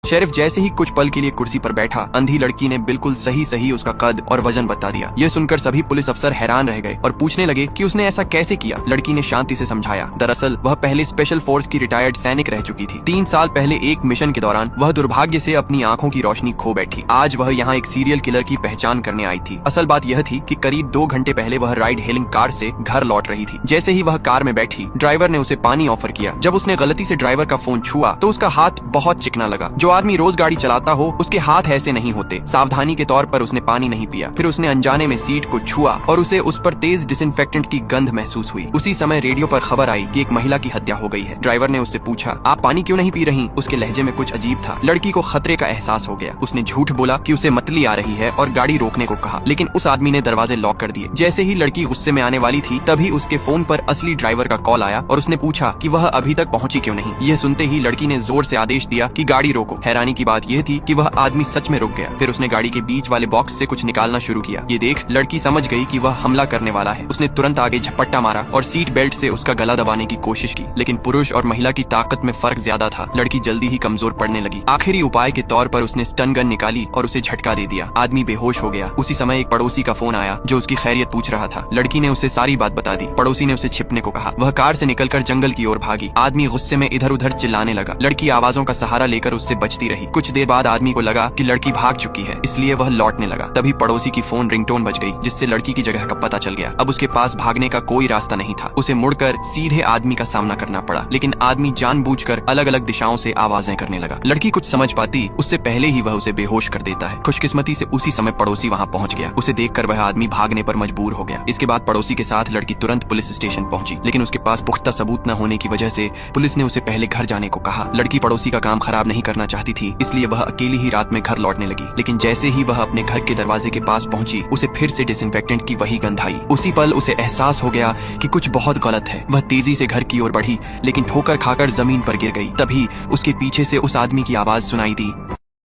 Sheriff जैसे ही कुछ पल के लिए कुर्सी पर बैठा, अंधी लड़की ने बिल्कुल सही उसका कद और वजन बता दिया। यह सुनकर सभी पुलिस अफसर हैरान रह गए और पूछने लगे कि उसने ऐसा कैसे किया। लड़की ने शांति से समझाया, दरअसल वह पहले स्पेशल फोर्स की रिटायर्ड सैनिक रह चुकी थी। 3 साल पहले एक मिशन के दौरान वह दुर्भाग्य से अपनी आंखों की रोशनी खो बैठी। आज वह यहाँ एक सीरियल किलर की पहचान करने आई थी। असल बात यह थी कि करीब 2 घंटे पहले वह राइड हेलिंग कार से घर लौट रही थी। जैसे ही वह कार में बैठी, ड्राइवर ने उसे पानी ऑफर किया। जब उसने गलती से ड्राइवर का फोन छुआ तो उसका हाथ बहुत चिकना लगा। जो आदमी रोज गाड़ी चलाता हो उसके हाथ ऐसे नहीं होते। सावधानी के तौर पर उसने पानी नहीं पिया। फिर उसने अनजाने में सीट को छुआ और उसे उस पर तेज डिसइंफेक्टेंट की गंध महसूस हुई। उसी समय रेडियो पर खबर आई कि एक महिला की हत्या हो गई है। ड्राइवर ने उससे पूछा, आप पानी क्यों नहीं पी रही? उसके लहजे में कुछ अजीब था। लड़की को खतरे का एहसास हो गया। उसने झूठ बोला कि उसे मतली आ रही है और गाड़ी रोकने को कहा, लेकिन उस आदमी ने दरवाजे लॉक कर दिए। जैसे ही लड़की गुस्से में आने वाली थी, तभी उसके फोन पर असली ड्राइवर का कॉल आया और उसने पूछा कि वह अभी तक पहुंची क्यों नहीं। यह सुनते ही लड़की ने जोर से आदेश दिया कि गाड़ी रोको। हैरानी की बात यह थी कि वह आदमी सच में रुक गया। फिर उसने गाड़ी के बीच वाले बॉक्स से कुछ निकालना शुरू किया। ये देख लड़की समझ गई कि वह हमला करने वाला है। उसने तुरंत आगे झपट्टा मारा और सीट बेल्ट से उसका गला दबाने की कोशिश की, लेकिन पुरुष और महिला की ताकत में फर्क ज्यादा था। लड़की जल्दी ही कमजोर पड़ने लगी। आखिरी उपाय के तौर पर उसने स्टन गन निकाली और उसे झटका दे दिया। आदमी बेहोश हो गया। उसी समय एक पड़ोसी का फोन आया जो उसकी खैरियत पूछ रहा था। लड़की ने उसे सारी बात बता दी। पड़ोसी ने उसे छिपने को कहा। वह कार से निकलकर जंगल की ओर भागी। आदमी गुस्से में इधर उधर चिल्लाने लगा। लड़की आवाजों का सहारा लेकर उससे बचती रही। कुछ देर बाद आदमी को लगा कि लड़की भाग चुकी है, इसलिए वह लौटने लगा। तभी पड़ोसी की फोन रिंगटोन बज गई, जिससे लड़की की जगह का पता चल गया। अब उसके पास भागने का कोई रास्ता नहीं था। उसे मुड़कर सीधे आदमी का सामना करना पड़ा, लेकिन आदमी जानबूझकर अलग अलग दिशाओं से आवाजें करने लगा। लड़की कुछ समझ पाती उससे पहले ही वह उसे बेहोश कर देता है। खुशकिस्मती से उसी समय पड़ोसी वहाँ पहुँच गया। उसे देखकर वह आदमी भागने पर मजबूर हो गया। इसके बाद पड़ोसी के साथ लड़की तुरंत पुलिस स्टेशन पहुंची, लेकिन उसके पास पुख्ता सबूत न होने की वजह से पुलिस ने उसे पहले घर जाने को कहा। लड़की पड़ोसी का काम खराब नहीं करना चाहती थी, इसलिए वह अकेली ही रात में घर लौटने लगी। लेकिन जैसे ही वह अपने घर के दरवाजे के पास पहुंची, उसे फिर से डिसइंफेक्टेंट की वही गंध आई। उसी पल उसे एहसास हो गया कि कुछ बहुत गलत है। वह तेजी से घर की ओर बढ़ी, लेकिन ठोकर खाकर जमीन पर गिर गई। तभी उसके पीछे से उस आदमी की आवाज सुनाई दी,